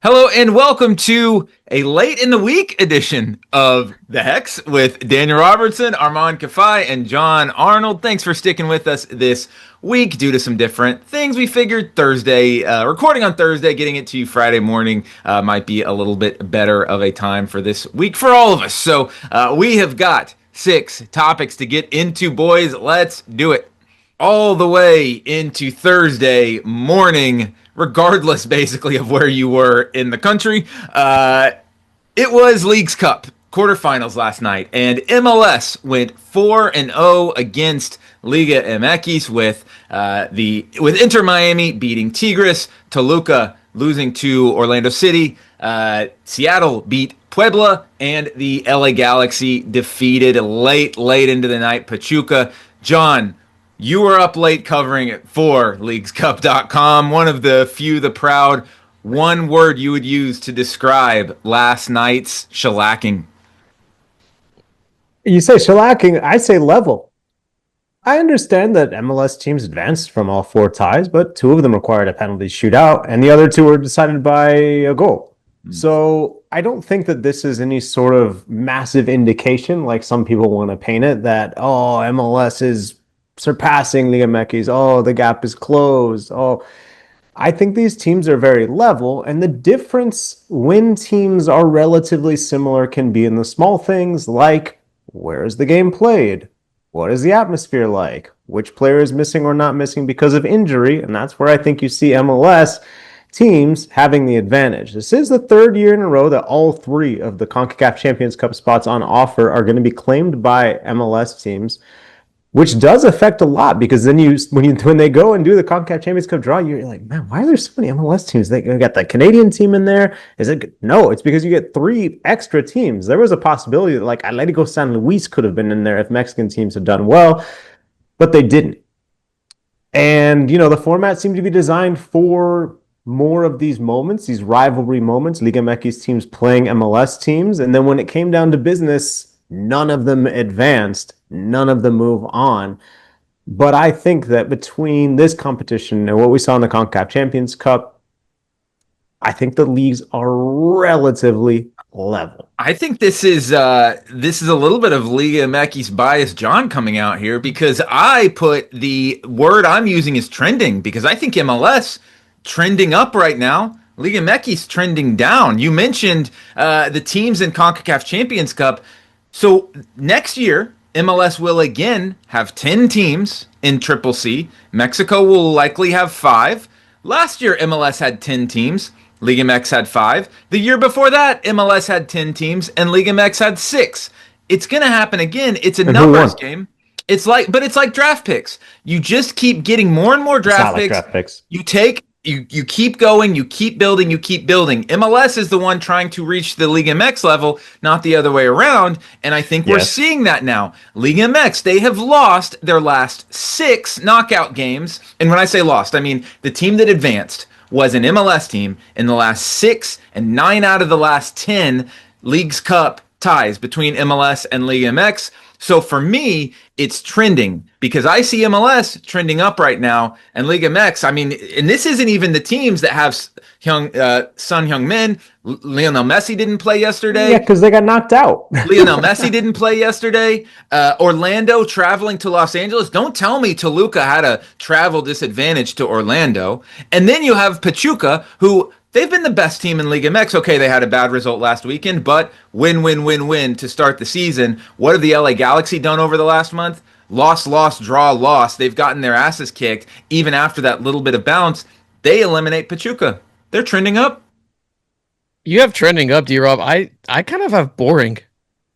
Hello and welcome to a late in the week edition of The Hex with Daniel Robertson, Armand Kafai, and John Arnold. Thanks for sticking with us this week due to some different things. We figured Thursday, recording on Thursday, getting it to you Friday morning might be a little bit better of a time for this week for all of us. So we have got 6 topics to get into, boys. Let's do it. All the way into Thursday morning, regardless basically of where you were in the country. It was Leagues Cup quarterfinals last night, and MLS went 4-0 against Liga MX with Inter Miami beating Tigres, Toluca losing to Orlando City, Seattle beat Puebla, and the LA Galaxy defeated late into the night Pachuca. John, you were up late covering it for LeaguesCup.com. One of the few, the proud. One word you would use to describe last night's shellacking. You say shellacking, I say level. I understand that MLS teams advanced from all 4 ties, but 2 of them required a penalty shootout, and the other 2 were decided by a goal. So I don't think that this is any sort of massive indication, like some people want to paint it, that, MLS is surpassing Liga MX. The gap is closed. I think these teams are very level, and the difference when teams are relatively similar can be in the small things like where is the game played? What is the atmosphere like? Which player is missing or not missing because of injury? And that's where I think you see MLS teams having the advantage. This is the 3rd year in a row that all 3 of the CONCACAF Champions Cup spots on offer are going to be claimed by MLS teams, which does affect a lot, because then when they go and do the CONCACAF Champions Cup draw, you're like, man, why are there so many MLS teams? They got the Canadian team in there. No, it's because you get 3 extra teams. There was a possibility that like Atletico San Luis could have been in there if Mexican teams had done well, but they didn't. And, the format seemed to be designed for more of these moments, these rivalry moments, Liga MX teams playing MLS teams. And then when it came down to business, none of them advanced. None of them move on. But I think that between this competition and what we saw in the CONCACAF Champions Cup, I think the leagues are relatively level. I think this is a little bit of Liga MX bias, John, coming out here, because I put the word I'm using is trending, because I think MLS trending up right now. Liga MX trending down. You mentioned the teams in CONCACAF Champions Cup. So next year, MLS will again have 10 teams in Triple C. Mexico will likely have 5. Last year, MLS had 10 teams. Liga MX had 5. The year before that, MLS had 10 teams, and Liga MX had 6. It's going to happen again. It's a numbers game. It's like draft picks. You just keep getting more and more draft picks. You keep going, you keep building. MLS is the one trying to reach the Liga MX level, not the other way around, and I think we're seeing that now. Liga MX, they have lost their last 6 knockout games, and when I say lost, I mean the team that advanced was an MLS team in the last 6, and 9 out of the last 10 Leagues Cup ties between MLS and Liga MX. So for me, it's trending, because I see MLS trending up right now, and Liga MX, I mean, and this isn't even the teams that have Son Heung-min. Lionel Messi didn't play yesterday. Yeah, because they got knocked out. Lionel Messi didn't play yesterday. Orlando traveling to Los Angeles. Don't tell me Toluca had a travel disadvantage to Orlando. And then you have Pachuca, who they've been the best team in Liga MX. Okay, they had a bad result last weekend, but win to start the season. What have the LA Galaxy done over the last month? Loss, draw, loss. They've gotten their asses kicked. Even after that little bit of bounce, they eliminate Pachuca. They're trending up. You have trending up, D-Rob. I kind of have boring.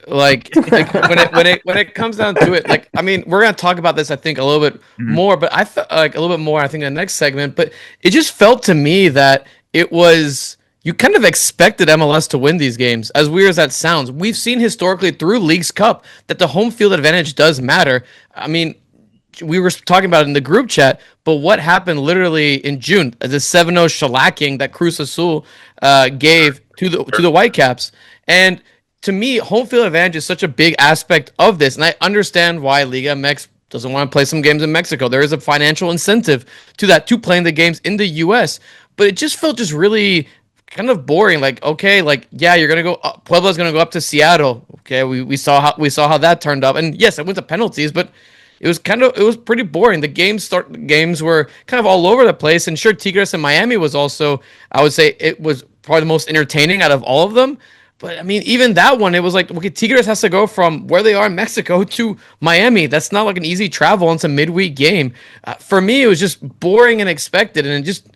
Like when it comes down to it, like, I mean, we're gonna talk about this, I think, a little bit more, but I felt like a little bit more, I think, in the next segment. But it just felt to me that it was, you kind of expected MLS to win these games, as weird as that sounds. We've seen historically through Leagues Cup that the home field advantage does matter. I mean, we were talking about it in the group chat, but what happened literally in June, the 7-0 shellacking that Cruz Azul gave to the Whitecaps. And to me, home field advantage is such a big aspect of this, and I understand why Liga MX doesn't want to play some games in Mexico. There is a financial incentive to that, to playing the games in the U.S., but it just felt just really kind of boring. Like, okay, like, yeah, you're gonna go. Puebla's gonna go up to Seattle. Okay, we saw how that turned up, and yes, it went to penalties, but it was pretty boring. Games were kind of all over the place, and sure, Tigres and Miami was also, I would say, it was probably the most entertaining out of all of them. But I mean, even that one, it was like, okay, Tigres has to go from where they are in Mexico to Miami. That's not like an easy travel. It's a midweek game. For me, it was just boring and expected, and it just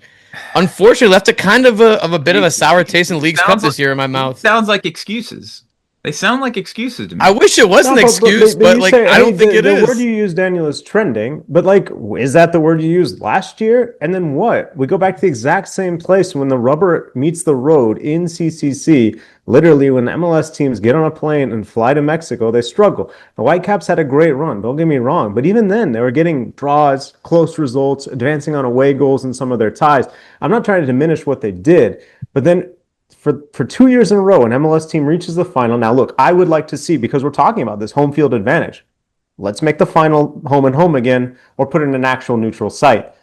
unfortunately left a kind of a bit of a sour taste in League's Cup this year in my mouth. Sounds like excuses. They sound like excuses to me. I wish it was an excuse, but like, I don't think it is. The word you use, Daniel, is trending. But like, is that the word you used last year? And then what? We go back to the exact same place when the rubber meets the road in CCC. Literally, when MLS teams get on a plane and fly to Mexico, they struggle. The Whitecaps had a great run, don't get me wrong. But even then, they were getting draws, close results, advancing on away goals in some of their ties. I'm not trying to diminish what they did. But then for 2 years in a row, an MLS team reaches the final. Now, look, I would like to see, because we're talking about this home field advantage, let's make the final home and home again, or put it in an actual neutral site.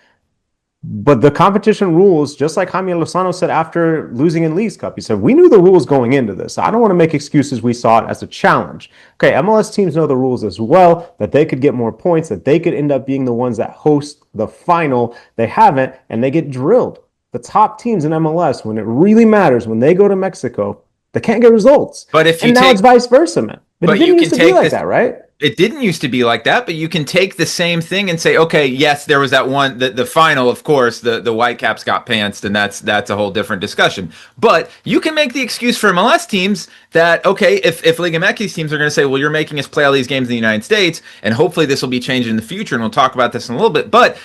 But the competition rules, just like Jaime Lozano said after losing in Leagues Cup, he said, we knew the rules going into this. I don't want to make excuses. We saw it as a challenge. Okay, MLS teams know the rules as well, that they could get more points, that they could end up being the ones that host the final. They haven't, and they get drilled. The top teams in MLS, when it really matters, when they go to Mexico, they can't get results. But if you and now it's vice versa, man. But it didn't used to be like that, right? It didn't used to be like that, but you can take the same thing and say, okay, yes, there was that one, the final, of course, the Whitecaps got pantsed, and that's a whole different discussion. But you can make the excuse for MLS teams that, okay, if Liga MX teams are going to say, well, you're making us play all these games in the United States, and hopefully this will be changed in the future, and we'll talk about this in a little bit, but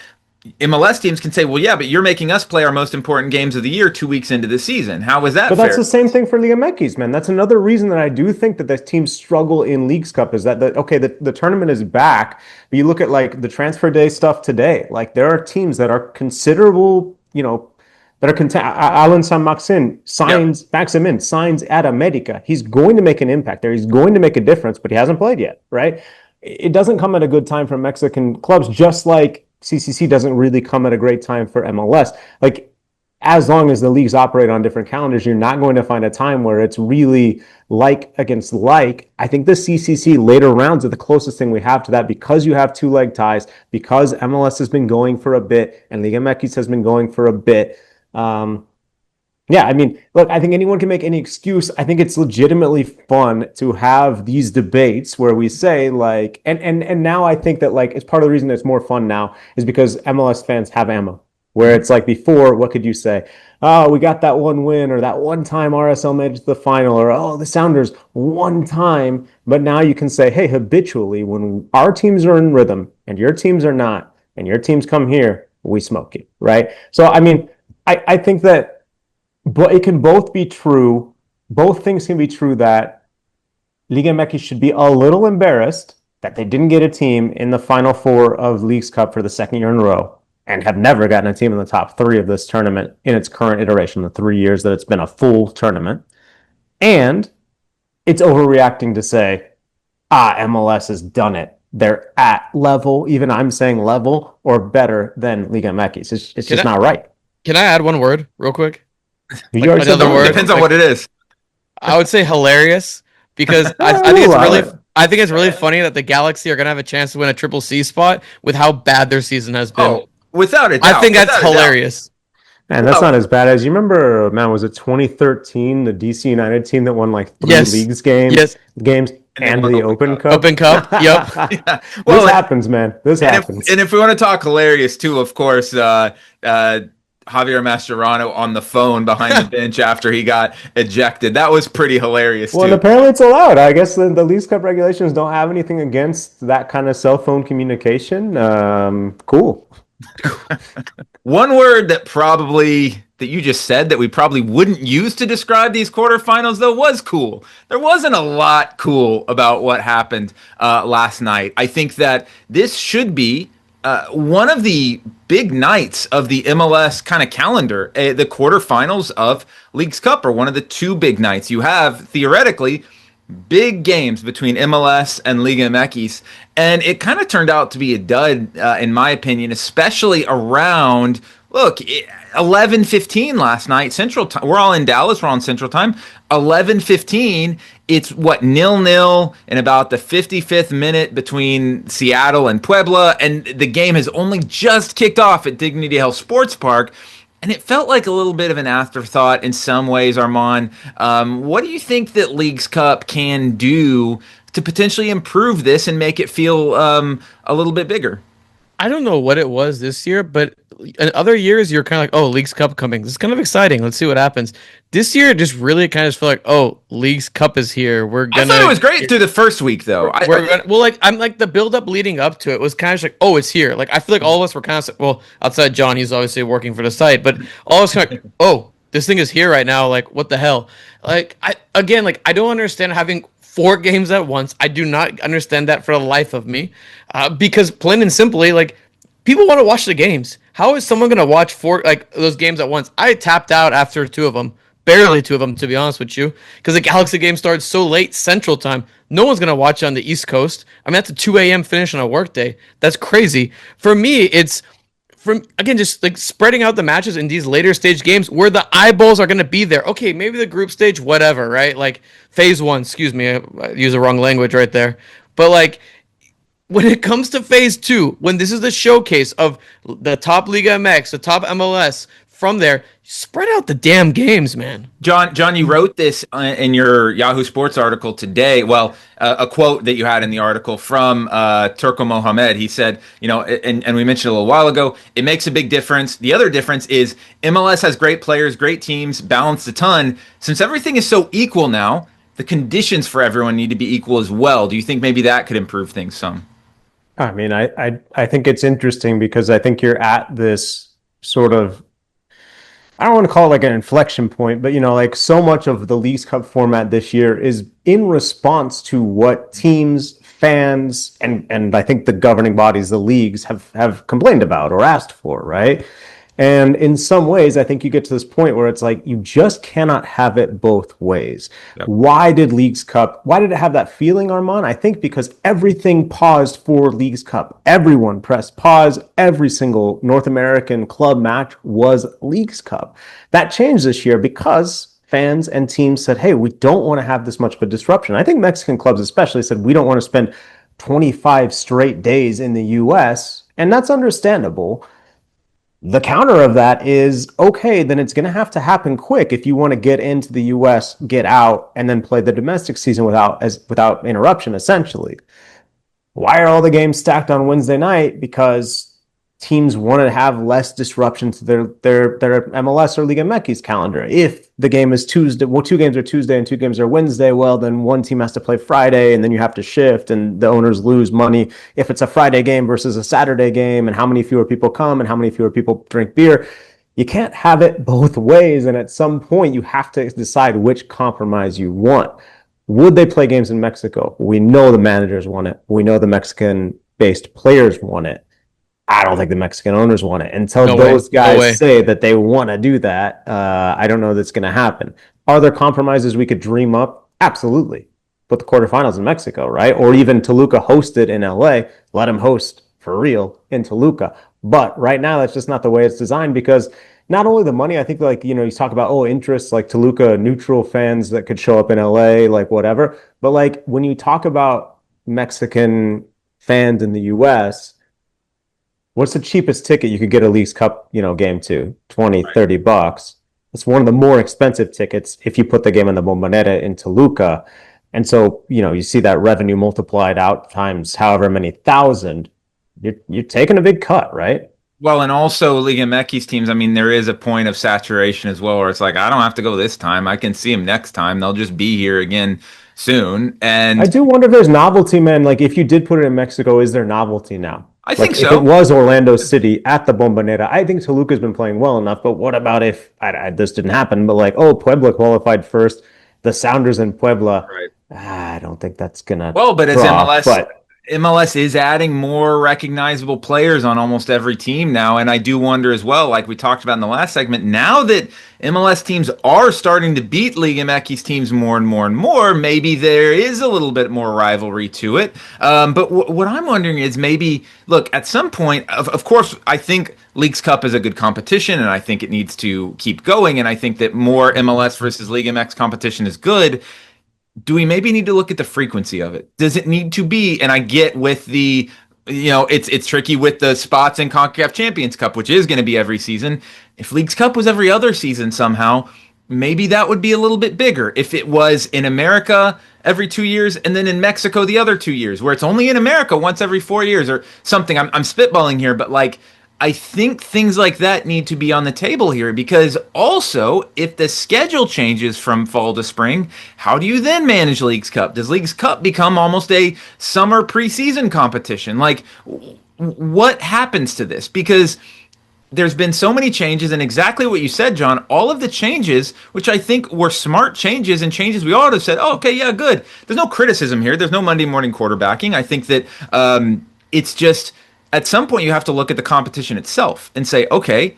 MLS teams can say, well, yeah, but you're making us play our most important games of the year 2 weeks into the season. How is that fair? But that's the same thing for Liga MX, man. That's another reason that I do think that the teams struggle in Leagues Cup is that, the tournament is back, but you look at like the transfer day stuff today. Like there are teams that are considerable, that are Alan San Maxim signs at America. He's going to make an impact there. He's going to make a difference, but he hasn't played yet, right? It doesn't come at a good time for Mexican clubs, just like CCC doesn't really come at a great time for MLS. Like, as long as the leagues operate on different calendars, you're not going to find a time where it's really like against like. I think the CCC later rounds are the closest thing we have to that, because you have two-leg ties, because MLS has been going for a bit and Liga MX has been going for a bit. Yeah, I mean, look, I think anyone can make any excuse. I think it's legitimately fun to have these debates where we say like, and now I think that like, it's part of the reason it's more fun now is because MLS fans have ammo. Where it's like before, what could you say? Oh, we got that one win, or that one time RSL made it to the final, or oh, the Sounders one time. But now you can say, hey, habitually, when our teams are in rhythm and your teams are not, and your teams come here, we smoke you, right? So, I mean, I think that, but it can both be true. Both things can be true, that Liga MX should be a little embarrassed that they didn't get a team in the Final Four of Leagues Cup for the second year in a row, and have never gotten a team in the top three of this tournament in its current iteration, the 3 years that it's been a full tournament. And it's overreacting to say, MLS has done it. They're at level, even I'm saying level, or better than Liga MX. It's just not right. Can I add one word real quick? You already said another word. Depends on what it is. I would say hilarious, because I think it's really funny that the Galaxy are gonna have a chance to win a triple C spot with how bad their season has been. Oh, without a doubt. I think that's hilarious. Man, that's not as bad as you remember. Man, was it 2013, the DC United team that won like three leagues games and the Open Cup? Open Cup, yep. Yeah. Well, this happens, man. This happens. And if we want to talk hilarious too, of course, Javier Mascherano on the phone behind the bench after he got ejected. That was pretty hilarious too. Well, and apparently it's allowed. I guess the Leagues Cup regulations don't have anything against that kind of cell phone communication. Cool. One word that you just said that we probably wouldn't use to describe these quarterfinals, though, was cool. There wasn't a lot cool about what happened last night. I think that this should be one of the big nights of the MLS kind of calendar. The quarterfinals of Leagues Cup are one of the two big nights. You have, theoretically, big games between MLS and Liga MX, and it kind of turned out to be a dud, in my opinion, especially around Look, 11:15 last night Central Time. We're all in Dallas. We're on Central Time. 11:15. It's what 0-0 in about the 55th minute between Seattle and Puebla, and the game has only just kicked off at Dignity Health Sports Park. And it felt like a little bit of an afterthought in some ways, Armand. What do you think that Leagues Cup can do to potentially improve this and make it feel a little bit bigger? I don't know what it was this year, but in other years you're kind of like, oh, Leagues Cup coming. This is kind of exciting. Let's see what happens. This year, it just really kind of feel like, oh, Leagues Cup is here. I thought it was great through the first week, though. I'm like the build up leading up to it was kind of like, oh, it's here. Like I feel like all of us were kind of well, outside John, he's obviously working for the site, but all of us kind of like, oh, this thing is here right now. Like what the hell? Like I don't understand having 4 games at once. I do not understand that for the life of me, because plain and simply, like people want to watch the games. How is someone going to watch those games at once? I tapped out after 2 of them, barely 2 of them, to be honest with you, because the Galaxy game started so late Central Time. No one's going to watch it on the East Coast. I mean, that's a 2 a.m. finish on a workday. That's crazy. For me, it's just like spreading out the matches in these later stage games where the eyeballs are going to be there. Okay, maybe the group stage, whatever, right? Like phase 1, excuse me, I used the wrong language right there. But like when it comes to phase 2, when this is the showcase of the top Liga MX, the top MLS, from there, spread out the damn games, man. John, you wrote this in your Yahoo Sports article today. Well, a quote that you had in the article from Turko Mohamed. He said, and we mentioned a little while ago, it makes a big difference. The other difference is MLS has great players, great teams, balanced a ton. Since everything is so equal now, the conditions for everyone need to be equal as well. Do you think maybe that could improve things some? I mean, I think it's interesting because I think you're at this sort of, I don't want to call it like an inflection point, but like so much of the Leagues Cup format this year is in response to what teams, fans, and I think the governing bodies, the leagues have complained about or asked for, right? And in some ways, I think you get to this point where it's like you just cannot have it both ways. Yep. Why did it have that feeling, Armand? I think because everything paused for Leagues Cup. Everyone pressed pause. Every single North American club match was Leagues Cup. That changed this year because fans and teams said, hey, we don't want to have this much of a disruption. I think Mexican clubs especially said, we don't want to spend 25 straight days in the U.S., and that's understandable. The counter of that is, okay, then it's going to have to happen quick if you want to get into the U.S., get out, and then play the domestic season without interruption, essentially. Why are all the games stacked on Wednesday night? Because teams want to have less disruption to their MLS or Liga MX calendar. If the game is Tuesday, well, 2 games are Tuesday and 2 games are Wednesday, well, then one team has to play Friday and then you have to shift and the owners lose money if it's a Friday game versus a Saturday game, and how many fewer people come and how many fewer people drink beer. You can't have it both ways, and at some point you have to decide which compromise you want. Would they play games in Mexico? We know the managers want it. We know the Mexican-based players want it. I don't think the Mexican owners want it. Until those guys say that they want to do that, I don't know that's going to happen. Are there compromises we could dream up? Absolutely. Put the quarterfinals in Mexico, right? Or even Toluca hosted in LA. Let them host for real in Toluca. But right now, that's just not the way it's designed, because not only the money, I think you talk about, interests like Toluca neutral fans that could show up in LA, like whatever. But like when you talk about Mexican fans in the US, what's the cheapest ticket you could get a Leagues Cup, game to? $20-$30. It's one of the more expensive tickets if you put the game in the Bombonera in Toluca. And so, you see that revenue multiplied out times however many thousand. You're taking a big cut, right? Well, and also Liga MX teams, I mean, there is a point of saturation as well, where it's like, I don't have to go this time. I can see them next time. They'll just be here again soon. And I do wonder if there's novelty, man. Like, if you did put it in Mexico, is there novelty now? I think so. If it was Orlando City at the Bombonera, I think Toluca's been playing well enough. But what about if this didn't happen? But Puebla qualified first, the Sounders in Puebla. Right. I don't think that's gonna. Well, but as MLS, MLS is adding more recognizable players on almost every team now. And I do wonder as well, like we talked about in the last segment, now that MLS teams are starting to beat Liga MX teams more and more and more, maybe there is a little bit more rivalry to it. But what I'm wondering is maybe, look, at some point, of course, I think Leagues Cup is a good competition, and I think it needs to keep going. And I think that more MLS versus Liga MX competition is good. Do we maybe need to look at the frequency of it? Does it need to be? And I get with the, it's tricky with the spots in CONCACAF Champions Cup, which is going to be every season. If Leagues Cup was every other season somehow, maybe that would be a little bit bigger. If it was in America every 2 years and then in Mexico the other 2 years, where it's only in America once every 4 years or something. I'm spitballing here, but like, I think things like that need to be on the table here, because also if the schedule changes from fall to spring, how do you then manage Leagues Cup? Does Leagues Cup become almost a summer preseason competition? Like, what happens to this? Because there's been so many changes, and exactly what you said, John, all of the changes, which I think were smart changes and changes we all have said, oh, okay, yeah, good. There's no criticism here. There's no Monday morning quarterbacking. I think that it's just, at some point you have to look at the competition itself and say, okay,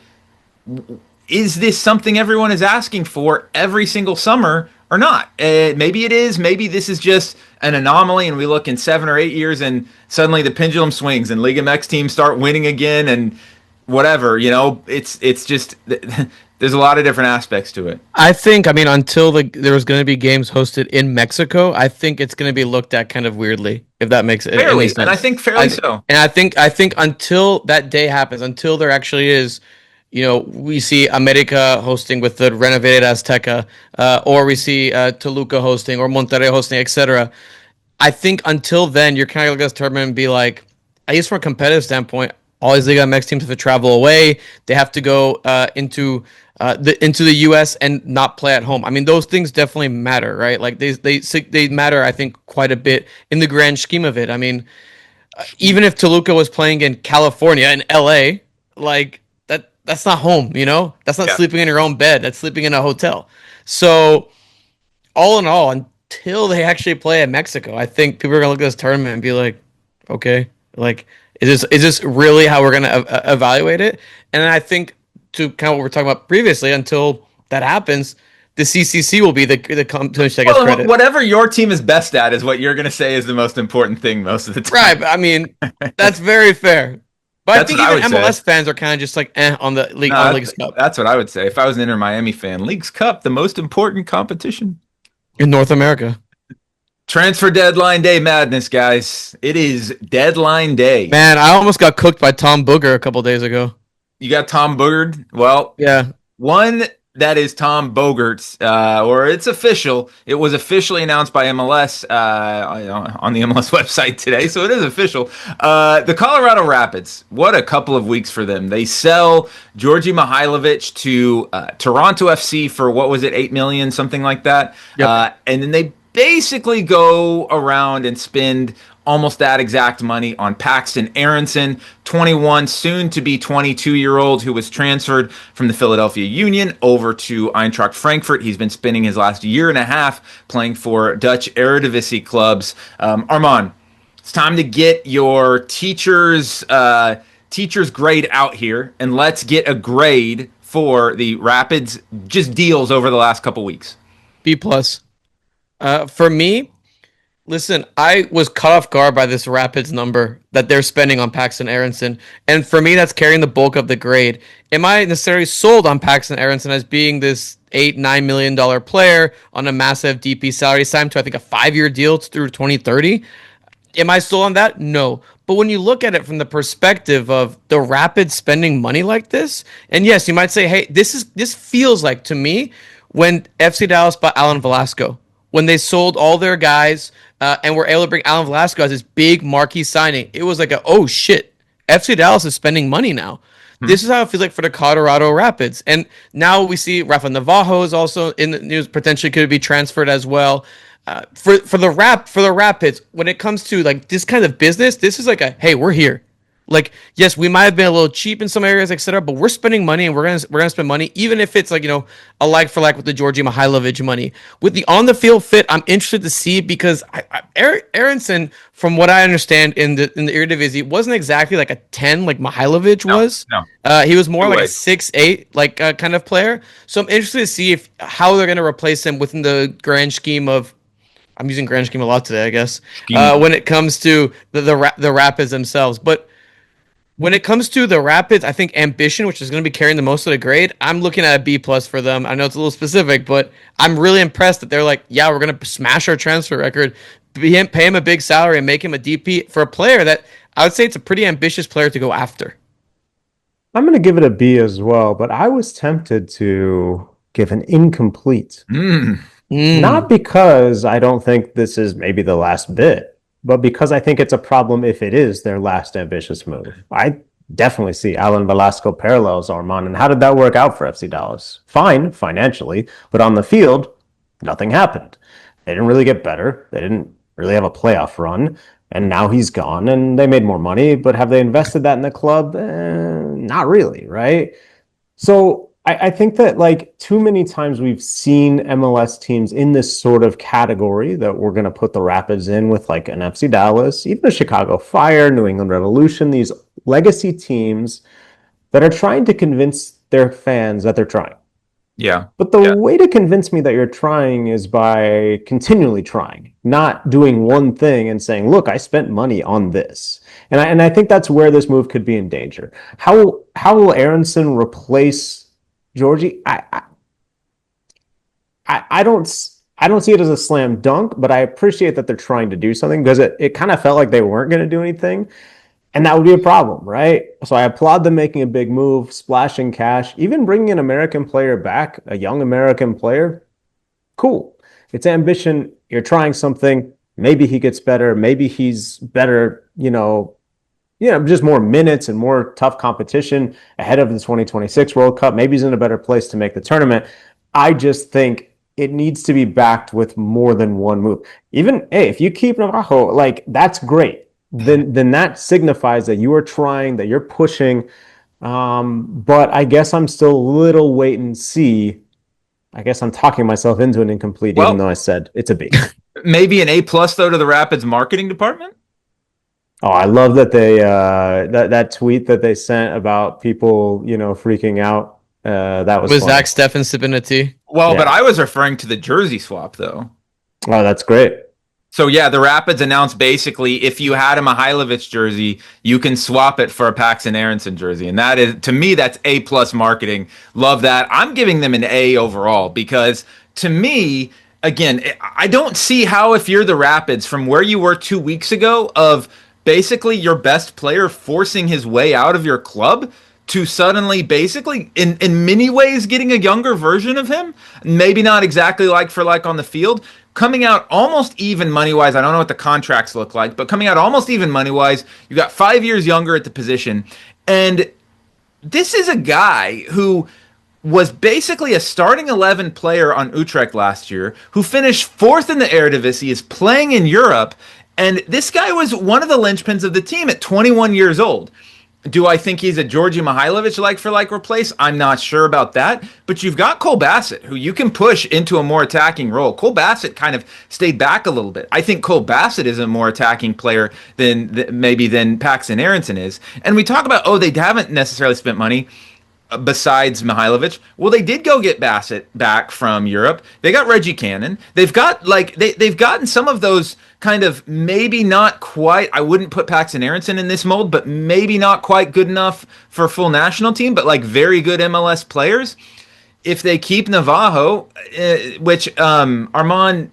is this something everyone is asking for every single summer or not? Maybe it is. Maybe this is just an anomaly, and we look in 7 or 8 years and suddenly the pendulum swings and Liga MX teams start winning again and whatever. It's just there's a lot of different aspects to it. I think, I mean, until there was going to be games hosted in Mexico, I think it's going to be looked at kind of weirdly, if that makes any sense. And I think fairly so. And I think until that day happens, until there actually is, we see America hosting with the renovated Azteca, or we see Toluca hosting or Monterrey hosting, etc. I think until then, you're kind of looking at this tournament and be like, at least from a competitive standpoint, all these Liga MX teams have to travel away. They have to go into the U.S. and not play at home. I mean, those things definitely matter, right? Like they matter, I think, quite a bit in the grand scheme of it. I mean, even if Toluca was playing in California, in L.A., like that's not home, That's not sleeping in your own bed. That's sleeping in a hotel. So, all in all, until they actually play in Mexico, I think people are gonna look at this tournament and be like, okay, like, is this really how we're gonna evaluate it? And I think, to kind of what we're talking about previously, until that happens, the CCC will be the competition that gets credit. Whatever your team is best at is what you're going to say is the most important thing most of the time. Right. I mean, that's very fair. But I think even MLS fans are kind of just like on the league, on Leagues Cup. That's what I would say. If I was an Inter Miami fan, Leagues Cup, the most important competition in North America. Transfer deadline day madness, guys. It is deadline day. Man, I almost got cooked by Tom Booger a couple days ago. You got Tom Boogered? Well, yeah. One that is Tom Bogert's, or it's official. It was officially announced by MLS on the MLS website today, so it is official. The Colorado Rapids, what a couple of weeks for them. They sell Georgi Mihailovic to Toronto FC for, what was it, $8 million, something like that. Yep. And then they basically go around and spend almost that exact money on Paxten Aaronson, 21, soon to be 22-year-old, who was transferred from the Philadelphia Union over to Eintracht Frankfurt. He's been spending his last year and a half playing for Dutch Eredivisie clubs. Armand, it's time to get your teacher's grade out here, and let's get a grade for the Rapids just deals over the last couple weeks. B+. For me, listen, I was caught off guard by this Rapids number that they're spending on Paxten Aaronson. And for me, that's carrying the bulk of the grade. Am I necessarily sold on Paxten Aaronson as being this $8-9 million player on a massive DP salary signed to, I think, a 5-year deal through 2030? Am I sold on that? No. But when you look at it from the perspective of the Rapids spending money like this, and yes, you might say, hey, this feels like, to me, when FC Dallas bought Alan Velasco, when they sold all their guys and were able to bring Alan Velasco as this big marquee signing. It was like, oh shit, FC Dallas is spending money now. This is how it feels like for the Colorado Rapids. And now we see Rafa Navajo is also in the news, potentially could be transferred as well. For the Rapids, when it comes to like this kind of business, this is like hey, we're here. Like, yes, we might have been a little cheap in some areas, etc., but we're spending money, and we're gonna spend money, even if it's like, a like for like with the Georgi Mihailovic money. With the on the field fit, I'm interested to see, because Aronson, from what I understand in the Eredivisie, wasn't exactly like a 10 like Mihailovic No, was. no. He was more like a Two-way. 6'8" like kind of player. So I'm interested to see if how they're gonna replace him within the grand scheme of. I'm using grand scheme a lot today, I guess. Scheme. When it comes to the Rapids themselves, but when it comes to the Rapids, I think ambition, which is going to be carrying the most of the grade, I'm looking at a B plus for them. I know it's a little specific, but I'm really impressed that they're like, yeah, we're going to smash our transfer record, pay him a big salary, and make him a DP for a player that I would say it's a pretty ambitious player to go after. I'm going to give it a B as well, but I was tempted to give an incomplete. Not because I don't think this is maybe the last bit, but because I think it's a problem if it is their last ambitious move. I definitely see Alan Velasco parallels Armand. And how did that work out for FC Dallas? Fine, financially, but on the field, nothing happened. They didn't really get better. They didn't really have a playoff run. And now he's gone and they made more money, but have they invested that in the club? Not really, right? So I think that like too many times we've seen MLS teams in this sort of category that we're going to put the Rapids in with, like an FC Dallas, even a Chicago Fire, New England Revolution, these legacy teams that are trying to convince their fans that they're trying. Yeah. But the way to convince me that you're trying is by continually trying, not doing one thing and saying, look, I spent money on this. And I think that's where this move could be in danger. How will Aaronson replace Georgie? I don't see it as a slam dunk, but I appreciate that they're trying to do something, because it kind of felt like they weren't going to do anything. And that would be a problem, right? So I applaud them making a big move, splashing cash, even bringing an American player back, a young American player. Cool. It's ambition. You're trying something. Maybe he gets better. Maybe he's better, just more minutes and more tough competition ahead of the 2026 World Cup. Maybe he's in a better place to make the tournament. I just think it needs to be backed with more than one move. Even, hey, if you keep Navajo, like, that's great. Then that signifies that you are trying, that you're pushing. But I guess I'm still a little wait and see. I guess I'm talking myself into an incomplete, even though I said it's a B. Maybe an A plus though to the Rapids marketing department. Oh, I love that they that tweet that they sent about people, freaking out. That was Zach Steffen sipping a tea. Well, yeah. But I was referring to the jersey swap though. Oh, that's great. So yeah, the Rapids announced basically if you had a Mihailovic jersey, you can swap it for a Paxten Aaronson jersey, and that is, to me, that's A plus marketing. Love that. I'm giving them an A overall, because to me, again, I don't see how, if you're the Rapids, from where you were 2 weeks ago of basically your best player forcing his way out of your club, to suddenly basically in many ways getting a younger version of him, maybe not exactly like for like on the field, coming out almost even money-wise. I don't know what the contracts look like, but coming out almost even money-wise. You got 5 years younger at the position. And this is a guy who was basically a starting 11 player on Utrecht last year, who finished fourth in the Eredivisie, is playing in Europe, and this guy was one of the linchpins of the team at 21 years old. Do I think he's a Georgi Mihailovic like-for-like replace? I'm not sure about that. But you've got Cole Bassett, who you can push into a more attacking role. Cole Bassett kind of stayed back a little bit. I think Cole Bassett is a more attacking player than Paxten Aaronson is. And we talk about, they haven't necessarily spent money besides Mihailovic. Well, they did go get Bassett back from Europe. They got Reggie Cannon. They've got they've gotten some of those kind of maybe not quite, I wouldn't put Paxten Aaronson in this mold, but maybe not quite good enough for a full national team, but like very good MLS players. If they keep Navajo, which Armand,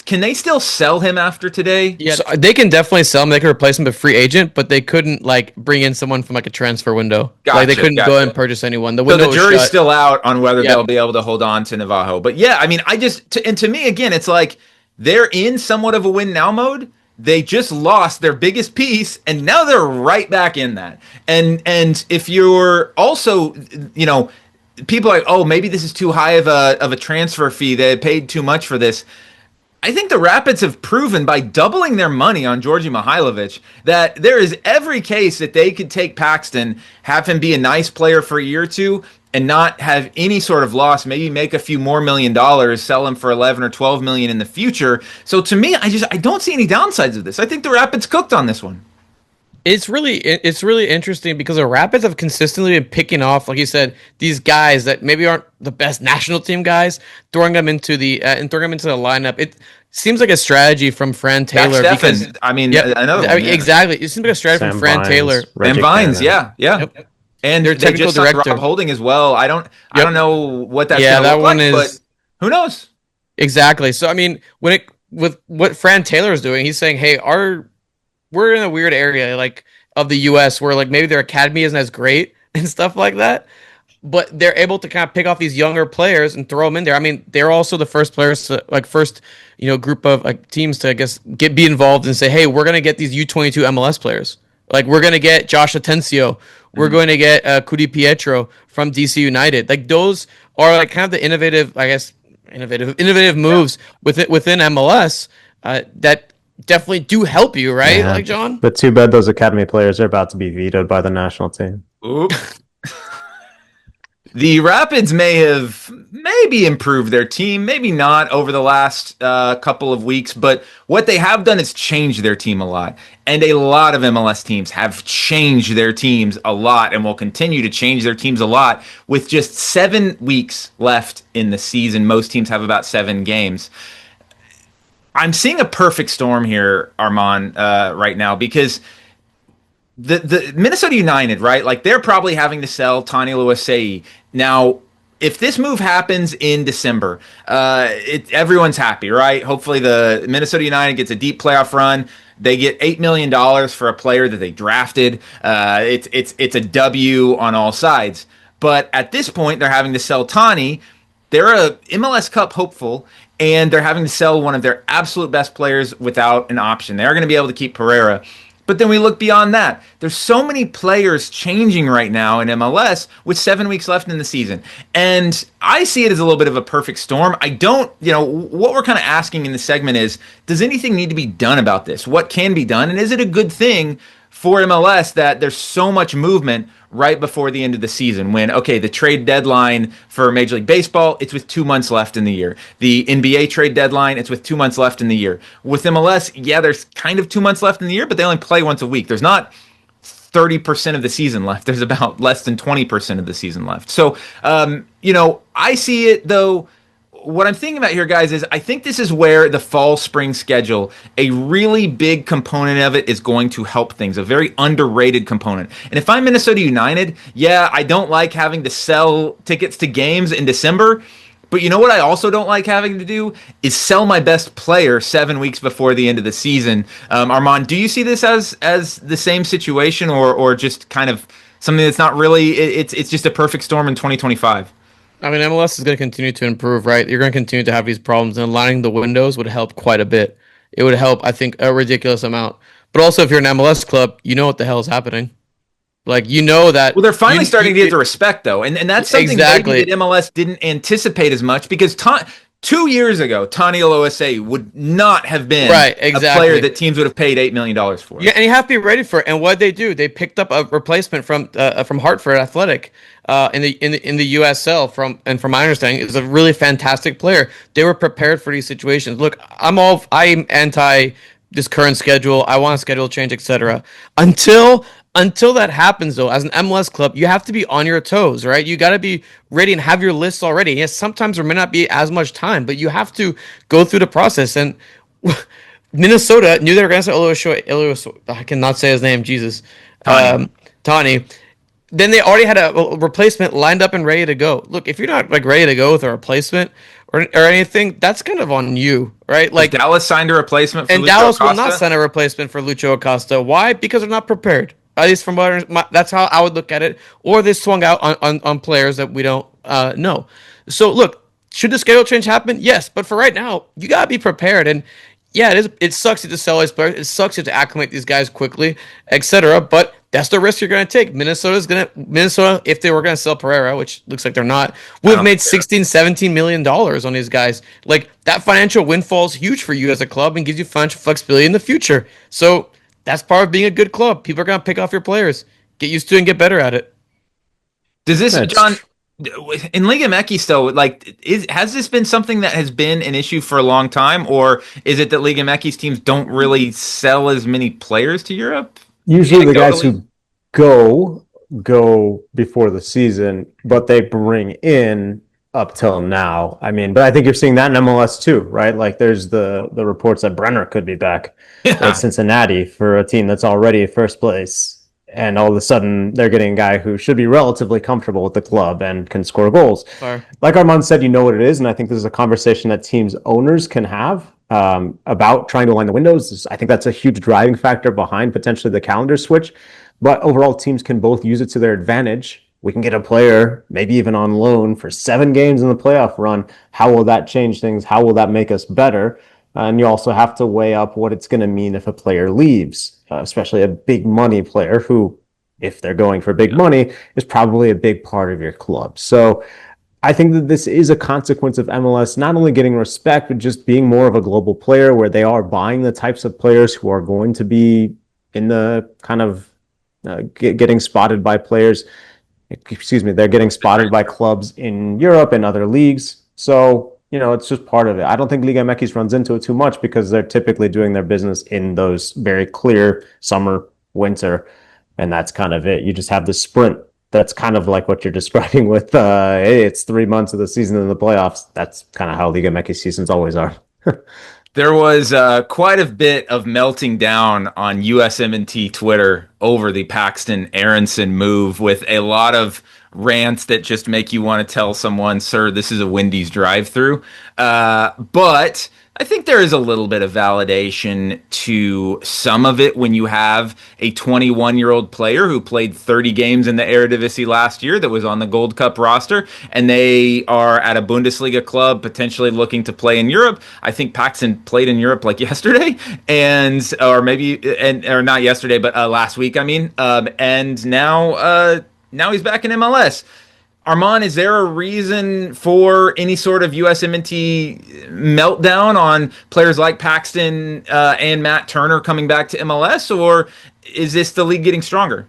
can they still sell him after today? Yeah, so they can definitely sell him. They can replace him with a free agent, but they couldn't like bring in someone from like a transfer window. Like they couldn't go and purchase anyone. The window so the jury's still out on whether they'll be able to hold on to Navajo. But yeah, I mean, to me again, it's like they're in somewhat of a win now mode. They just lost their biggest piece, and now they're right back in that. And if you're also, people are like, maybe this is too high of a transfer fee. They paid too much for this. I think the Rapids have proven by doubling their money on Georgi Mihailovic that there is every case that they could take Paxten, have him be a nice player for a year or two, and not have any sort of loss, maybe make a few more $1 million, sell him for 11 or 12 million in the future. So to me, I don't see any downsides of this. I think the Rapids cooked on this one. It's really interesting because the Rapids have consistently been picking off, like you said, these guys that maybe aren't the best national team guys, throwing them into the lineup. It seems like a strategy from Fran Taylor because another one, exactly. It seems like a strategy from Fran Taylor and Vines, yeah. Yep. And their they technical just signed director Rob Holding as well. I don't know what that's going to that look one like, is, but who knows? Exactly. So I mean, with what Fran Taylor is doing, he's saying, hey, we're in a weird area like of the US where like maybe their academy isn't as great and stuff like that, but they're able to kind of pick off these younger players and throw them in there. I mean, they're also the first players to group of like teams to I guess be involved and say, hey, we're gonna get these U22 MLS players. Like we're gonna get Josh Atencio, we're going to get Cudi Pietro from DC United. Like those are like kind of the innovative moves within MLS that definitely do help you, right? Yeah. Like John. But too bad those academy players are about to be vetoed by the national team. Oop. The Rapids may have maybe improved their team, maybe not over the last couple of weeks, but what they have done is change their team a lot. And a lot of MLS teams have changed their teams a lot and will continue to change their teams a lot with just 7 weeks left in the season. Most teams have about 7 games. I'm seeing a perfect storm here, Armand, right now because the Minnesota United, right? Like they're probably having to sell Tani Luasei. Now, if this move happens in December, everyone's happy, right? Hopefully the Minnesota United gets a deep playoff run. They get $8 million for a player that they drafted. It's a W on all sides. But at this point, they're having to sell Tani. They're a MLS Cup hopeful, and they're having to sell one of their absolute best players without an option. They are going to be able to keep Pereira. But then we look beyond that. There's so many players changing right now in MLS with 7 weeks left in the season. And I see it as a little bit of a perfect storm. I don't, what we're kind of asking in this segment is, does anything need to be done about this? What can be done? And is it a good thing for MLS that there's so much movement right before the end of the season when, okay, the trade deadline for Major League Baseball, it's with 2 months left in the year. The NBA trade deadline, it's with 2 months left in the year. With MLS, yeah, there's kind of 2 months left in the year, but they only play once a week. There's not 30% of the season left. There's about less than 20% of the season left. So, I see it, though. What I'm thinking about here, guys, is I think this is where the fall-spring schedule, a really big component of it is going to help things, a very underrated component. And if I'm Minnesota United, yeah, I don't like having to sell tickets to games in December, but you know what I also don't like having to do is sell my best player 7 weeks before the end of the season. Armand, do you see this as the same situation or just kind of something that's not really, it's just a perfect storm in 2025? I mean, MLS is going to continue to improve, right? You're going to continue to have these problems, and aligning the windows would help quite a bit. It would help, I think, a ridiculous amount. But also, if you're an MLS club, you know what the hell is happening. Like, you know that... Well, they're finally starting to get the respect, though. And that's something maybe that MLS didn't anticipate as much, because 2 years ago, Tani Luasei would not have been a player that teams would have paid $8 million for. Yeah, and you have to be ready for it. And what they do, they picked up a replacement from Hartford Athletic in the USL. From my understanding, is a really fantastic player. They were prepared for these situations. Look, I'm anti this current schedule. I want a schedule change, etc. Until that happens, though, as an MLS club, you have to be on your toes, right? You got to be ready and have your lists already. Yes, sometimes there may not be as much time, but you have to go through the process. And Minnesota knew they were going to say I cannot say his name, Jesus. Tani. Then they already had a replacement lined up and ready to go. Look, if you're not like ready to go with a replacement or anything, that's kind of on you, right? Like Dallas signed a replacement for Lucho Dallas Acosta? will not sign a replacement for Lucho Acosta. Why? Because they're not prepared. At least from that's how I would look at it. Or they swung out on players that we don't know. So look, should the schedule change happen? Yes, but for right now, you gotta be prepared. And yeah, it sucks to sell these players. It sucks to acclimate these guys quickly, etc. But That's the risk you're going to take. Minnesota, if they were going to sell Pereira, which looks like they're not, would have made 16, 17 million dollars on these guys. Like, that financial windfall is huge for you as a club and gives you financial flexibility in the future. So that's part of being a good club. People are going to pick off your players. Get used to it and get better at it. Does this, That's John, in Liga MX though, like, has this been something that has been an issue for a long time, or is it that Liga MX teams don't really sell as many players to Europe? usually the guys who go before the season, but they bring in up till now. I mean, but I think you're seeing that in MLS too, right? Like there's the reports that Brenner could be back at Cincinnati for a team that's already first place. And all of a sudden, they're getting a guy who should be relatively comfortable with the club and can score goals. Fire. Like Armand said, you know what it is. And I think this is a conversation that teams' owners can have about trying to align the windows. I think that's a huge driving factor behind potentially the calendar switch. But overall, teams can both use it to their advantage. We can get a player, maybe even on loan, for 7 games in the playoff run. How will that change things? How will that make us better? And you also have to weigh up what it's going to mean if a player leaves, especially a big money player who, if they're going for big money, is probably a big part of your club. So I think that this is a consequence of MLS not only getting respect, but just being more of a global player where they are buying the types of players who are going to be in the kind of getting spotted by players. Excuse me, they're getting spotted by clubs in Europe and other leagues. So, you know, it's just part of it. I don't think Liga MX runs into it too much because they're typically doing their business in those very clear summer, winter, and that's kind of it. You just have the sprint. That's kind of like what you're describing with, hey, it's 3 months of the season in the playoffs. That's kind of how Liga MX seasons always are. There was quite a bit of melting down on USMNT Twitter over the Paxten Aaronson move, with a lot of rants that just make you want to tell someone, sir, this is a Wendy's drive-through. But I think there is a little bit of validation to some of it when you have a 21-year-old player who played 30 games in the Eredivisie last year that was on the Gold Cup roster, and they are at a Bundesliga club potentially looking to play in Europe. I think Paxton played in Europe like yesterday, or not yesterday, but last week, I mean. And now he's back in MLS. Armand, is there a reason for any sort of USMNT meltdown on players like Paxton and Matt Turner coming back to MLS, or is this the league getting stronger?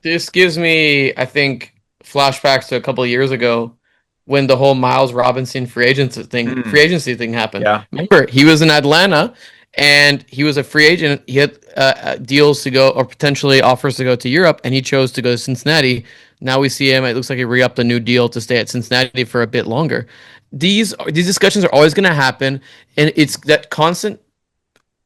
This gives me, I think, flashbacks to a couple of years ago when the whole Miles Robinson free agency thing happened. Yeah. Remember, he was in Atlanta and he was a free agent. He had deals to go, or potentially offers to go to Europe, and he chose to go to Cincinnati. Now we see him. It looks like he re-upped a new deal to stay at Cincinnati for a bit longer. These discussions are always going to happen, and it's that constant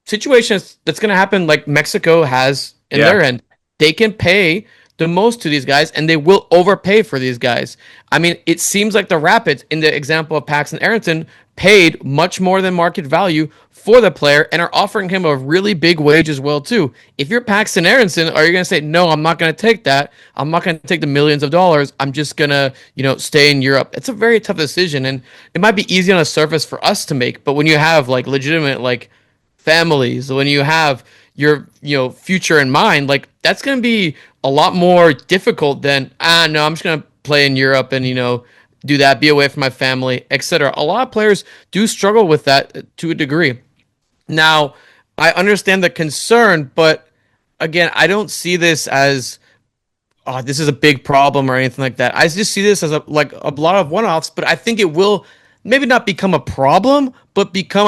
situation that's going to happen, like Mexico has in their end. They can pay the most to these guys, and they will overpay for these guys. I mean, it seems like the Rapids, in the example of Paxten Aaronson, paid much more than market value for the player and are offering him a really big wage as well too. If you're Paxten Aaronson, are you going to say, no, I'm not going to take that. I'm not going to take the millions of dollars. I'm just going to, stay in Europe. It's a very tough decision, and it might be easy on the surface for us to make, but when you have like legitimate like families, when you have your future in mind, like that's going to be a lot more difficult than no, I'm just going to play in Europe and do that, be away from my family, etc. A lot of players do struggle with that to a degree. Now, I understand the concern, but again, I don't see this as this is a big problem or anything like that. I just see this as a lot of one-offs, but I think it will maybe not become a problem, but become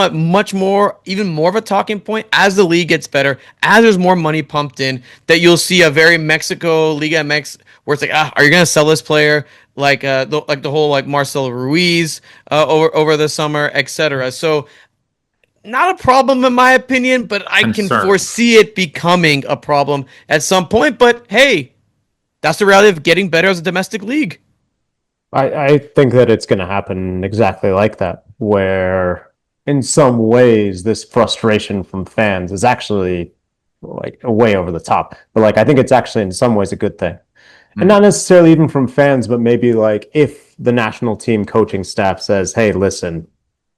even more of a talking point as the league gets better, as there's more money pumped in, that you'll see a very Mexico Liga MX where it's like, are you going to sell this player? Like the whole Marcelo Ruiz over the summer, etc. So not a problem in my opinion, but I can foresee it becoming a problem at some point. But hey, that's the reality of getting better as a domestic league. I think that it's going to happen exactly like that, where in some ways this frustration from fans is actually like way over the top. But I think it's actually in some ways a good thing. And not necessarily even from fans, but maybe like if the national team coaching staff says, hey, listen,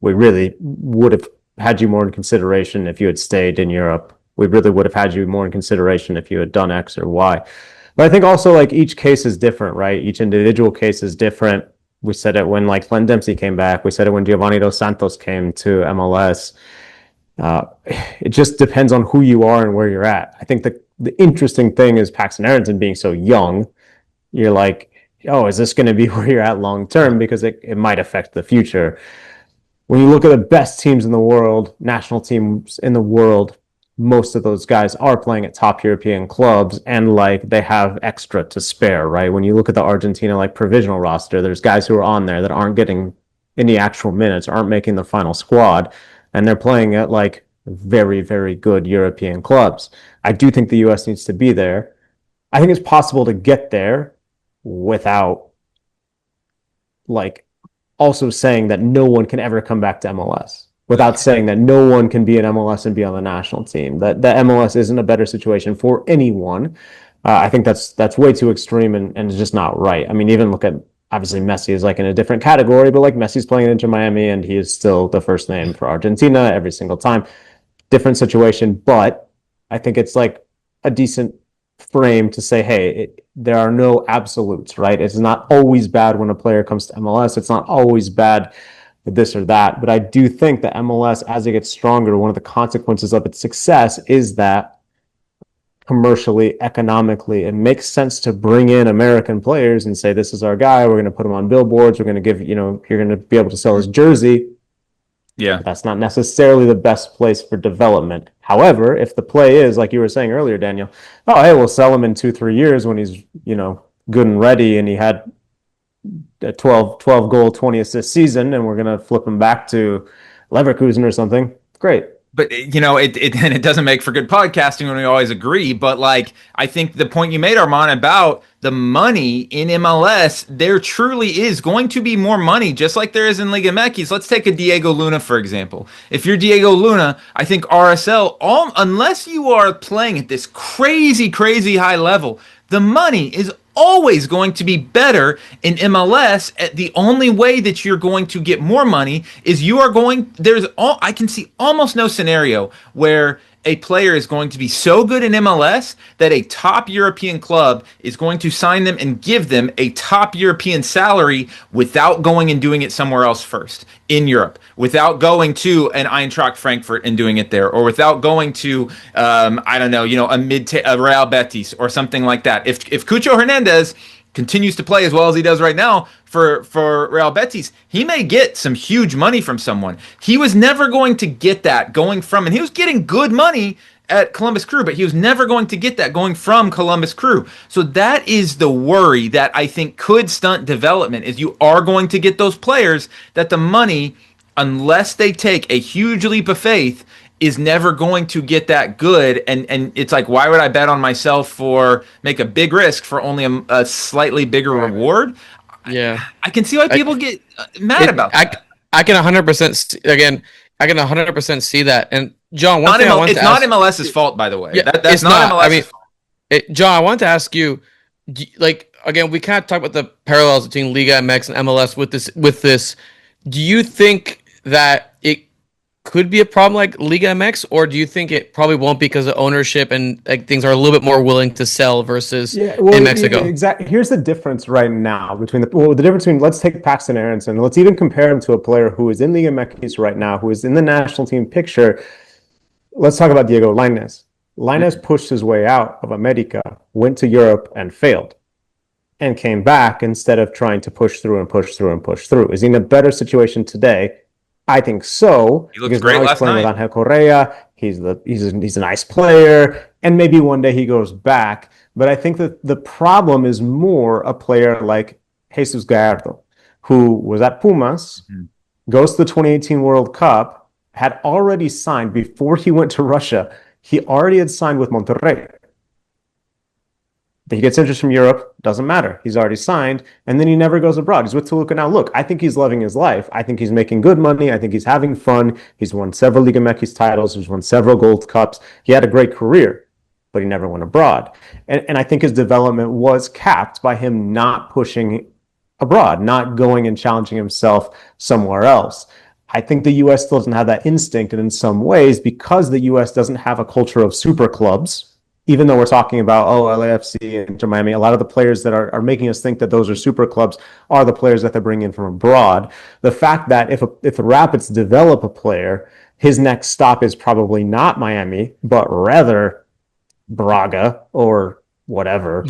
we really would have had you more in consideration if you had stayed in Europe. We really would have had you more in consideration if you had done X or Y. But I think also like each case is different, right? Each individual case is different. We said it when like Glenn Dempsey came back. We said it when Giovanni Dos Santos came to MLS. It just depends on who you are and where you're at. I think the interesting thing is Paxten Aaronson being so young. You're like, oh, is this going to be where you're at long term? Because it might affect the future. When you look at the best teams in the world, national teams in the world, most of those guys are playing at top European clubs and like they have extra to spare, right? When you look at the Argentina like provisional roster, there's guys who are on there that aren't getting any actual minutes, aren't making the final squad, and they're playing at like very, very good European clubs. I do think the US needs to be there. I think it's possible to get there without like also saying that no one can ever come back to MLS, without saying that no one can be in MLS and be on the national team. That MLS isn't a better situation for anyone. I think that's way too extreme and it's just not right. I mean, even look at obviously Messi is like in a different category, but like Messi's playing at Inter Miami and he is still the first name for Argentina every single time. Different situation, but I think it's like a decent frame to say, hey, there are no absolutes, right? It's not always bad when a player comes to MLS. It's not always bad with this or that. But I do think that MLS, as it gets stronger, one of the consequences of its success is that commercially, economically, it makes sense to bring in American players and say, this is our guy. We're going to put him on billboards. We're going to give, you're going to be able to sell his jersey. Yeah. That's not necessarily the best place for development. However, if the play is, like you were saying earlier, Daniel, oh, hey, we'll sell him in 2-3 years when he's, good and ready and he had a 12 goal, 20 assist season and we're going to flip him back to Leverkusen or something. Great. But it doesn't make for good podcasting when we always agree. But like I think the point you made, Armand, about the money in MLS, there truly is going to be more money, just like there is in Liga MX. Let's take a Diego Luna for example. If you're Diego Luna, I think RSL, unless you are playing at this crazy high level, the money is always going to be better in MLS. The only way that you're going to get more money is I can see almost no scenario where a player is going to be so good in MLS that a top European club is going to sign them and give them a top European salary without going and doing it somewhere else first in Europe, without going to an Eintracht Frankfurt and doing it there, or without going to, a Real Betis or something like that. If Cucho Hernandez continues to play as well as he does right now for Real Betis, he may get some huge money from someone. He was never going to get that going from, and he was getting good money at Columbus Crew, but he was never going to get that going from Columbus Crew. So that is the worry that I think could stunt development, is you are going to get those players that the money, unless they take a huge leap of faith, is never going to get that good. And it's like, why would I bet on myself for make a big risk for only a slightly bigger reward? Yeah. I can see why people get mad about that. I can 100% again. I can 100% see that. And John, it's not MLS's fault, by the way. Yeah, that's not MLS's fault. John, I wanted to ask you, like, again, we kind of talk about the parallels between Liga MX and MLS with this. Do you think that it could be a problem like Liga MX, or do you think it probably won't because of ownership and like things are a little bit more willing to sell versus in Mexico? Exactly. Here's the difference right now between the difference between, let's take Paxten Aaronson. Let's even compare him to a player who is in Liga MX right now, who is in the national team picture. Let's talk about Diego Lainez. Lainez pushed his way out of America, went to Europe and failed, and came back instead of trying to push through and push through and push through. Is he in a better situation today? I think so. He looked great last night. With Angel Correa. He's a nice player, and maybe one day he goes back. But I think that the problem is more a player like Jesus Gallardo, who was at Pumas, goes to the 2018 World Cup, had already signed before he went to Russia. He already had signed with Monterrey. He gets interest from Europe, doesn't matter. He's already signed, and then he never goes abroad. He's with Toluca now. Look, I think he's loving his life. I think he's making good money. I think he's having fun. He's won several Liga MX titles. He's won several Gold Cups. He had a great career, but he never went abroad. And I think his development was capped by him not pushing abroad, not going and challenging himself somewhere else. I think the U.S. still doesn't have that instinct, and in some ways, because the U.S. doesn't have a culture of super clubs, even though we're talking about, oh, LAFC and Inter Miami, a lot of the players that are making us think that those are super clubs are the players that they're bringing in from abroad. The fact that if the Rapids develop a player, his next stop is probably not Miami, but rather Braga or whatever.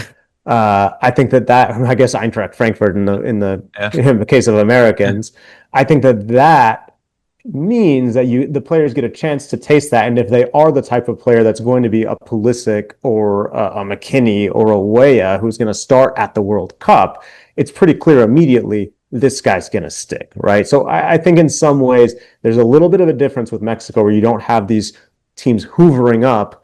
I think that I guess Eintracht Frankfurt in the case of Americans, I think that means that the players get a chance to taste that, and if they are the type of player that's going to be a Pulisic or a McKinney or a Weah who's going to start at the World Cup, it's pretty clear immediately this guy's going to stick, right? So I think in some ways there's a little bit of a difference with Mexico where you don't have these teams hoovering up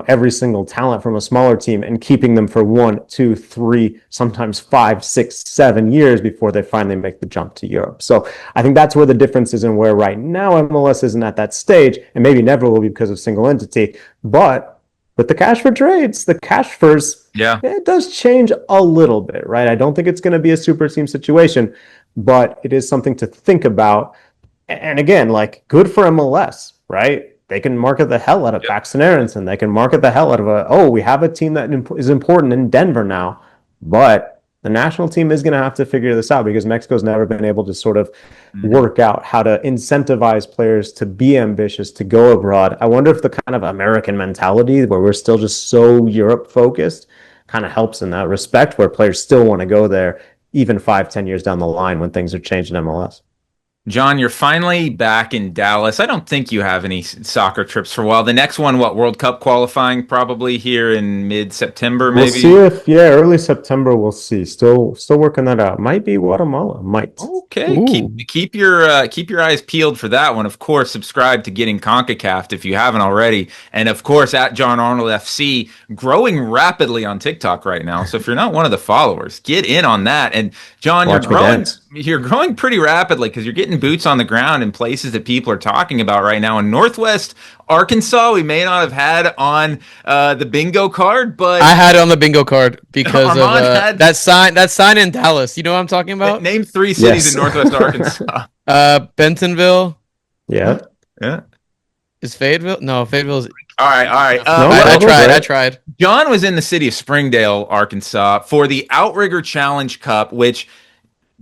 every single talent from a smaller team and keeping them for 1, 2, 3, sometimes 5, 6, 7 years before they finally make the jump to Europe. So I think that's where the difference is, and where right now MLS isn't at that stage, and maybe never will be because of single entity. But with the cash for trades, the cash first, it does change a little bit, right? I don't think it's going to be a super team situation, but it is something to think about. And again, like, good for MLS, right? They can market the hell out of Paxten Aaronson. They can market the hell out of we have a team that is important in Denver now. But the national team is going to have to figure this out, because Mexico's never been able to sort of work out how to incentivize players to be ambitious, to go abroad. I wonder if the kind of American mentality where we're still just so Europe focused kind of helps in that respect, where players still want to go there even 5, 10 years down the line when things are changed in MLS. John, you're finally back in Dallas. I don't think you have any soccer trips for a while. The next one, World Cup qualifying probably here in mid-September, maybe? We'll see early September, we'll see. Still working that out. Might be Guatemala, might. Okay, keep your eyes peeled for that one. Of course, subscribe to Getting CONCACAF if you haven't already. And of course, at John Arnold FC, growing rapidly on TikTok right now. So if you're not one of the followers, get in on that. And John, you're growing pretty rapidly because you're getting boots on the ground in places that people are talking about right now. In Northwest Arkansas, we may not have had on the bingo card, but I had it on the bingo card because of that sign in Dallas. You know what I'm talking about? Name 3 cities in Northwest Arkansas. Bentonville. Yeah. Is Fayetteville? No, Fayetteville's. All right. I tried. John was in the city of Springdale, Arkansas, for the Outrigger Challenge Cup, which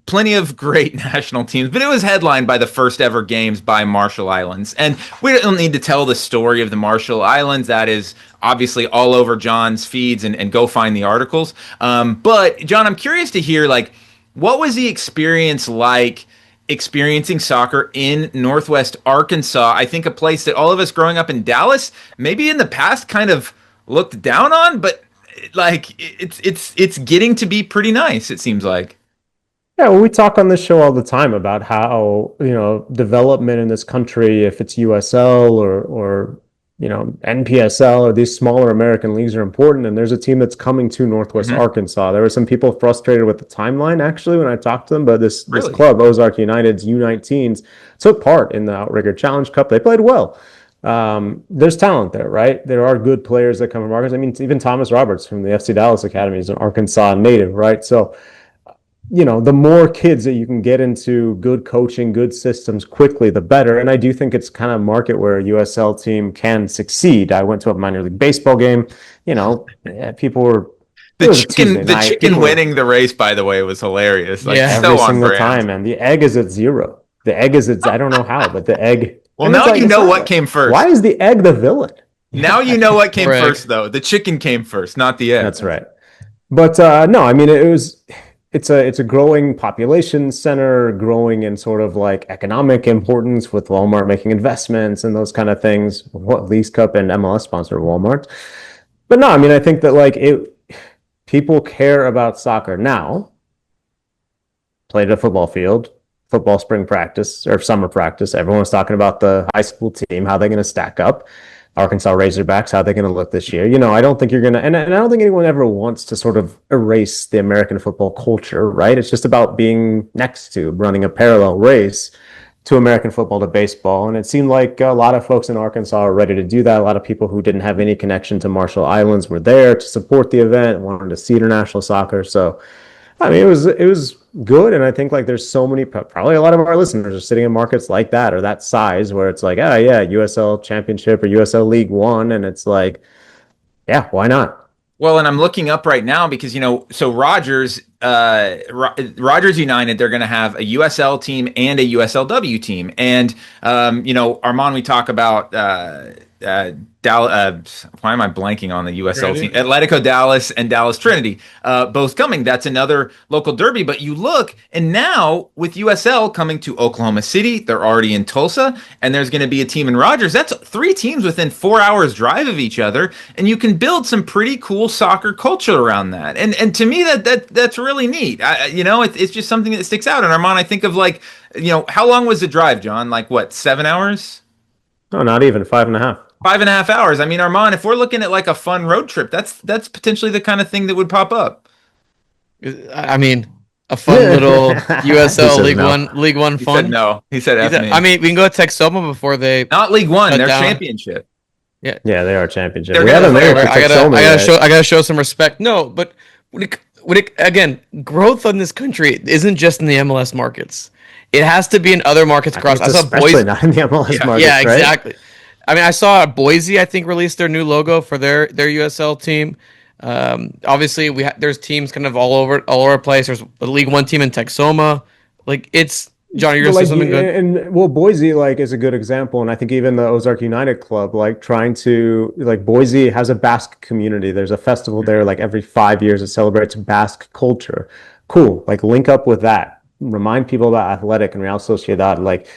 plenty of great national teams, but it was headlined by the first ever games by Marshall Islands. And we don't need to tell the story of the Marshall Islands. That is obviously all over John's feeds, and go find the articles. But John, I'm curious to hear, like, what was the experience like experiencing soccer in Northwest Arkansas? I think a place that all of us growing up in Dallas, maybe in the past kind of looked down on, but like it's getting to be pretty nice, it seems like. Yeah, well, we talk on this show all the time about how, development in this country, if it's USL or NPSL or these smaller American leagues, are important. And there's a team that's coming to Northwest Arkansas. There were some people frustrated with the timeline, actually, when I talked to them, but this club, Ozark United's U19s, took part in the Outrigger Challenge Cup. They played well. There's talent there, right? There are good players that come from Arkansas. I mean, even Thomas Roberts from the FC Dallas Academy is an Arkansas native, right? So, the more kids that you can get into good coaching, good systems quickly, the better. And I do think it's kind of a market where a USL team can succeed. I went to a minor league baseball game. People were the chicken winning the race, by the way, was hilarious. Like, every single time, and the egg is at 0. The egg is at, I don't know how, but the egg. Well, now you know what came first. Why is the egg the villain? Now you know what came first, though. The chicken came first, not the egg. That's right. But no, I mean, it's a growing population center, growing in sort of like economic importance, with Walmart making investments and those kind of things. Leagues Cup and MLS sponsor Walmart. But no, I mean, I think that people care about soccer now. Played at a football field, football spring practice or summer practice. Everyone was talking about the high school team, how they're going to stack up. Arkansas Razorbacks, how they're going to look this year. I don't think you're going to, and I don't think anyone ever wants to sort of erase the American football culture, right? It's just about being next to, running a parallel race to American football, to baseball. And it seemed like a lot of folks in Arkansas are ready to do that. A lot of people who didn't have any connection to Marshall Islands were there to support the event, wanted to see international soccer. So, I mean, it was good. And I think there's so many, probably a lot of our listeners are sitting in markets like that, or that size, where it's like, USL Championship or USL League One. And it's like, Yeah, why not? Well, and I'm looking up right now because so Rogers United, they're going to have a USL team and a USLW team, and Armand, we talk about uh, why am I blanking on the USL team? Trinity? Atletico Dallas and Dallas Trinity, both coming. That's another local derby. But you look, and now with USL coming to Oklahoma City, they're already in Tulsa, and there's going to be a team in Rogers. That's 3 teams within 4 hours drive of each other, and you can build some pretty cool soccer culture around that. And to me, that's really neat. It's just something that sticks out. And Armand, I think of how long was the drive, John? Like what, 7 hours? No, not even 5.5. 5.5 hours. I mean, Armand, if we're looking at like a fun road trip, that's potentially the kind of thing that would pop up. I mean, a fun little He USL says League no. One, League One He fun. said no. He said F me. I mean, we can go to Texoma before they. Not League One, shut their down. championship. Yeah, they are championship. They're We haven't gonna- made it to I Texoma yet. gotta show some respect. No, but again, growth in this country isn't just in the MLS markets. It has to be in other markets I across. think I it's saw especially Boise. not in the MLS Yeah. markets, Yeah, right? exactly. I mean, I saw Boise, I think, released their new logo for their USL team. Obviously, there's teams kind of all over the place. There's a League One team in Texoma. Like it's John, you're But gonna say something good. and well, Boise is a good example, and I think even the Ozark United Club, trying to Boise has a Basque community. There's a festival there every 5 years that celebrates Basque culture. Cool, link up with that. Remind people about Athletic and Real Sociedad.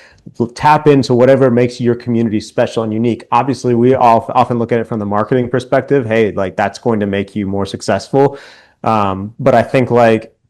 Tap into whatever makes your community special and unique. Obviously, we all often look at it from the marketing perspective. Hey, that's going to make you more successful. But I think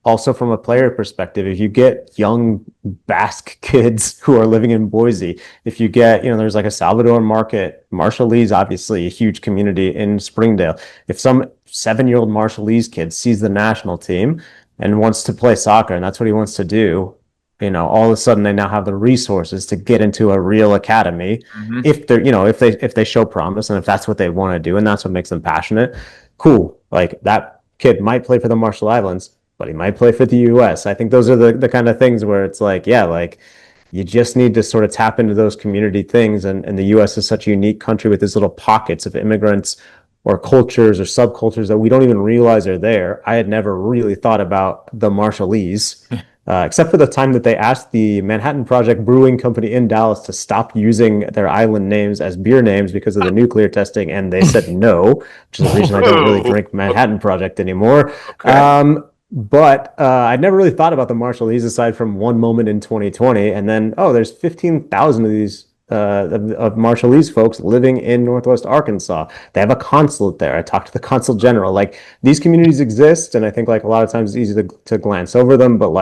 also from a player perspective, if you get young Basque kids who are living in Boise, if you get, there's a Salvador market, Marshallese, obviously a huge community in Springdale. If some 7-year-old Marshallese kid sees the national team and wants to play soccer, and that's what he wants to do, all of a sudden they now have the resources to get into a real academy if they're, if they show promise and if that's what they want to do and that's what makes them passionate. Cool. That kid might play for the Marshall Islands, but he might play for the US. I think those are the kind of things where it's you just need to sort of tap into those community things. And the US is such a unique country with these little pockets of immigrants or cultures or subcultures that we don't even realize are there. I had never really thought about the Marshallese. Except for the time that they asked the Manhattan Project Brewing Company in Dallas to stop using their island names as beer names because of the nuclear testing, and they said no, which is the reason I don't really drink Manhattan Project anymore. Okay. But I'd never really thought about the Marshallese aside from one moment in 2020, and then there's 15,000 of these of Marshallese folks living in Northwest Arkansas. They have a consulate there. I talked to the consul general. These communities exist, and I think a lot of times it's easy to glance over them, but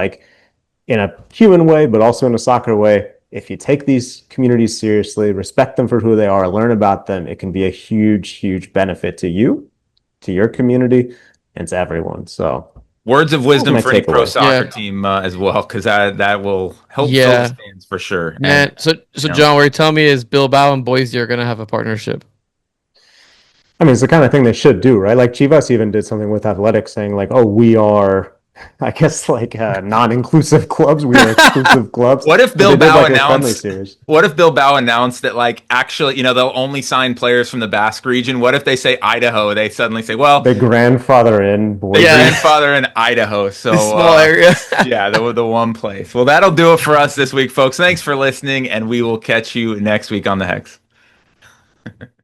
in a human way, but also in a soccer way, if you take these communities seriously, respect them for who they are, learn about them, it can be a huge, huge benefit to you, to your community, and to everyone. So Words of wisdom my for any pro takeaway. soccer Yeah. team as well, because that will help Yeah. those fans for sure. Man, so John, what you're telling me is Bilbao and Boise are gonna have a partnership. I mean, it's the kind of thing they should do, right? Chivas even did something with athletics saying oh, we are, I guess, non-inclusive clubs. We are exclusive clubs. What if But they did, Bilbao a friendly announced? series. What if Bilbao announced that actually they'll only sign players from the Basque region? What if they say Idaho? They suddenly say, well, The grandfather in Boise. the grandfather in Idaho. So Small area. yeah, the one place. Well, that'll do it for us this week, folks. Thanks for listening, and we will catch you next week on the Hex.